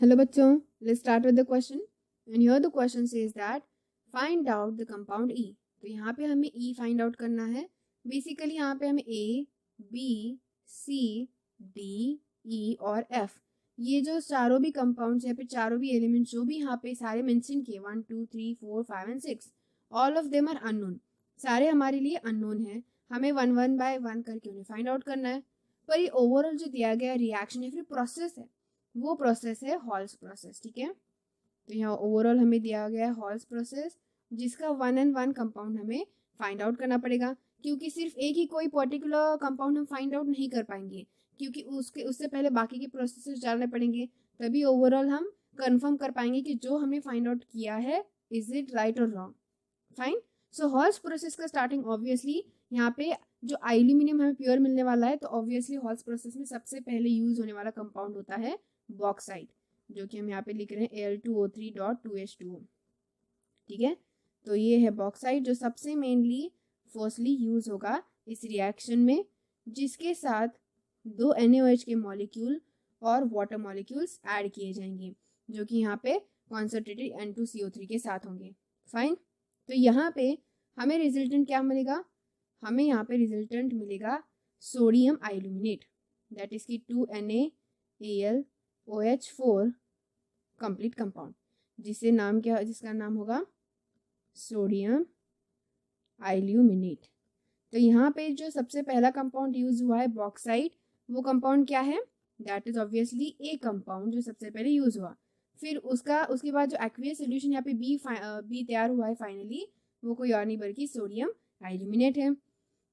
Hello बच्चों, let's start with the question. And here the question says that find out the compound E. तो यहाँ पे हमें E find out करना है. Basically यहाँ पे हमें A, B, C, D, E और F ये जो चारों भी कंपाउंड्स या फिर चारों भी एलिमेंट्स जो भी यहाँ पे सारे मेंशन किए 1, 2, 3, 4, 5 and 6 all of them are unknown. सारे हमारे लिए अननोन है. हमें वन बाय वन करके उन्हें फाइंड आउट करना है. पर ये ओवरऑल जो दिया गया रिएक्शन या फिर प्रोसेस है वो प्रोसेस है हॉल्स प्रोसेस. ठीक है, तो यहाँ ओवरऑल हमें दिया गया है हॉल्स प्रोसेस जिसका 1 एंड 1 कंपाउंड हमें फाइंड आउट करना पड़ेगा. क्योंकि सिर्फ एक ही कोई पर्टिकुलर कंपाउंड हम फाइंड आउट नहीं कर पाएंगे क्योंकि उससे पहले बाकी के प्रोसेस जानने पड़ेंगे. तभी ओवरऑल हम कंफर्म कर पाएंगे कि जो हमने फाइंड आउट किया है इज इट राइट और रॉन्ग. फाइन. सो हॉल्स प्रोसेस का स्टार्टिंग ऑब्वियसली यहाँ पे जो एल्यूमिनियम हमें प्योर मिलने वाला है तो ऑब्वियसली हॉल्स प्रोसेस में सबसे पहले यूज होने वाला कंपाउंड होता है बॉक्साइट, जो कि हम यहाँ पे लिख रहे हैं Al2O3.2H2O. ठीक है, तो ये है बॉक्साइट जो सबसे मेनली फर्स्टली यूज होगा इस रिएक्शन में, जिसके साथ 2 NaOH के मॉलिक्यूल और वाटर मॉलिक्यूल्स ऐड किए जाएंगे जो कि यहाँ पे कॉन्सनट्रेटेड N2CO3 के साथ होंगे. फाइन. तो यहाँ पे हमें रिजल्टेंट क्या मिलेगा? हमें यहाँ पे रिजल्टेंट मिलेगा सोडियम आइल्यूमिनेट, दैट इज की 2NaAlOH4 कंप्लीट कंपाउंड, जिसका नाम होगा सोडियम आइल्यूमिनेट. तो यहाँ पे जो सबसे पहला कंपाउंड यूज हुआ है बॉक्साइट, वो कंपाउंड क्या है? That is obviously A compound जो सबसे पहले यूज हुआ. फिर उसके बाद जो एक्वियस सोल्यूशन यहाँ पे बी तैयार हुआ है फाइनली, वो कोई और नहीं बल्कि सोडियम आइल्यूमिनेट है.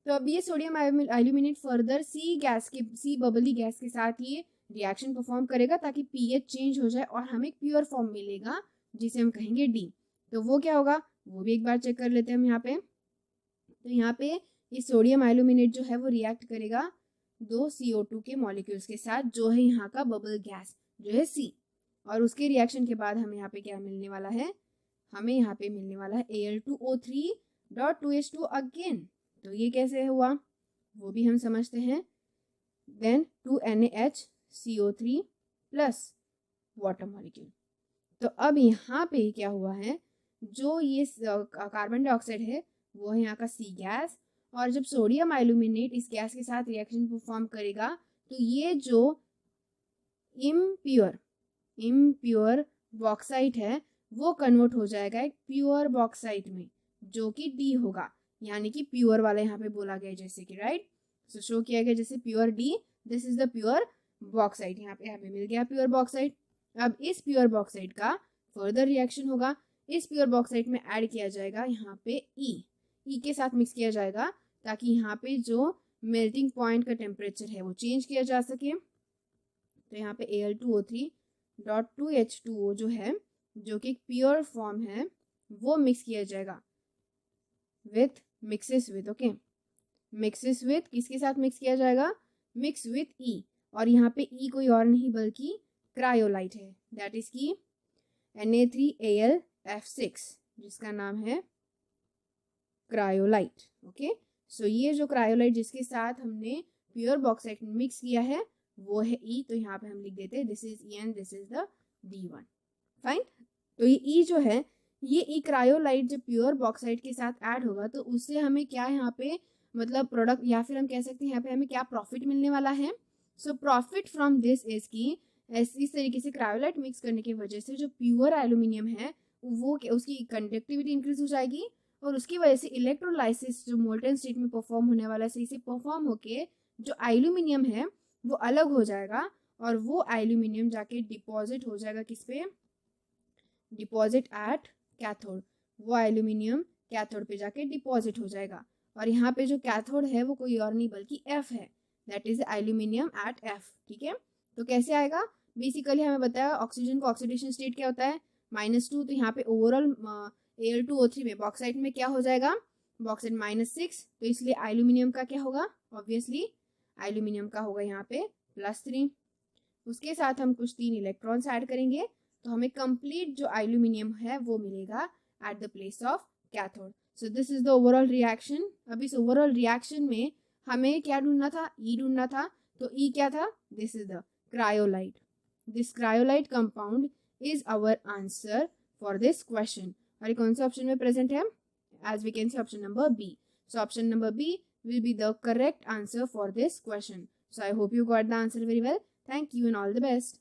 तो अब ये सोडियम आइल्यूमिनेट फर्दर सी बबली गैस के साथ ये रिएक्शन परफॉर्म करेगा ताकि पीएच चेंज हो जाए और हमें प्योर फॉर्म मिलेगा जिसे हम कहेंगे डी. तो वो क्या होगा वो भी एक बार चेक कर लेते हैं हम यहाँ पे. तो यहाँ पे ये सोडियम आइल्यूमिनेट जो है वो रिएक्ट करेगा 2 CO2 के मॉलिक्यूल्स के साथ जो है यहाँ का बबल गैस जो है C. और उसके रिएक्शन के बाद हमें यहाँ पे क्या मिलने वाला है? हमें यहाँ पे मिलने वाला है Al2O3.2H2 अगेन. तो ये कैसे हुआ वो भी हम समझते हैं. Then 2NaHCO3 plus water molecule. तो अब यहाँ पे क्या हुआ है, जो ये कार्बन डाइऑक्साइड है वो है यहाँ का C गैस, और जब सोडियम आइल्यूमिनेट इस गैस के साथ रिएक्शन परफॉर्म करेगा तो ये जो इम्प्योर बॉक्साइट है वो कन्वर्ट हो जाएगा एक प्योर बॉक्साइट में जो कि डी होगा, यानी कि प्योर वाला यहाँ पे बोला गया जैसे कि राइट. सो शो किया गया जैसे pure D, this is the pure bauxite. यहाँ पे हमें मिल गया प्योर बॉक्साइट. अब इस प्योर बॉक्साइट का फर्दर रिएक्शन होगा. इस प्योर बॉक्साइट में ऐड किया जाएगा यहाँ पे ई के साथ मिक्स किया जाएगा ताकि यहाँ पे जो मेल्टिंग पॉइंट का टेम्परेचर है वो चेंज किया जा सके. तो यहाँ पे Al2O3.2H2O जो है जो कि प्योर फॉर्म है वो मिक्स किया जाएगा ओके. मिक्सेस विथ किसके साथ मिक्स किया जाएगा? मिक्स विथ ई. और यहाँ पे ई कोई और नहीं बल्कि क्रायोलाइट है, दैट इज की Na3Al(F6) जिसका नाम है क्रायोलाइट. ओके, सो ये जो क्रायोलाइट जिसके साथ हमने प्योर बॉक्साइट मिक्स किया है वो है ई. तो यहाँ पे हम लिख देते हैं this is E and this is the D1. Fine. तो ये ई जो है ये ई क्रायोलाइट जब प्योर बॉक्साइट के साथ ऐड होगा तो उससे हमें क्या यहाँ पे मतलब प्रोडक्ट या फिर हम कह सकते हैं यहाँ पे हमें क्या प्रॉफिट मिलने वाला है. So profit from this is की इस तरीके से क्रायोलाइट मिक्स करने की वजह से जो प्योर एल्यूमिनियम है वो उसकी कंडक्टिविटी इंक्रीज हो जाएगी और उसकी वजह से इलेक्ट्रोलाइसिस जो मोल्टन स्टेट में परफॉर्म होने वाला है सही से परफॉर्म होके जो एल्यूमिनियम है वो अलग हो जाएगा और वो एल्यूमिनियम जाके डिपॉजिट हो जाएगा किस पे? Deposit at cathode. वो एल्यूमिनियम कैथोड पे जाके डिपॉजिट हो जाएगा और यहाँ पे जो कैथोड है वो कोई और नहीं बल्कि F है, that is aluminium at F. ठीक है, तो कैसे आएगा? बेसिकली हमें बताया ऑक्सीजन का ऑक्सीडेशन स्टेट क्या होता है -2. तो यहाँ पे ओवरऑल Al2O3 में बॉक्साइट में क्या हो जाएगा? बॉक्साइट -6. तो इसलिए एल्यूमिनियम का क्या होगा? ऑब्वियसली एल्यूमिनियम का होगा यहाँ पे +3. उसके साथ हम कुछ 3 इलेक्ट्रॉन्स ऐड करेंगे तो हमें कंप्लीट जो एल्यूमिनियम है वो मिलेगा at the place of cathode. So this is the overall reaction. अब इस ओवरऑल रिएक्शन में हमें क्या ढूंढना था? ई ढूंढना था. तो ई क्या था? This is the cryolite. This cryolite compound is our answer for this question. और ये कौन से ऑप्शन में प्रेजेंट है? As we can see option number B. So option number B will be the correct answer for this question. So I hope you got the answer very well. Thank you and all the best.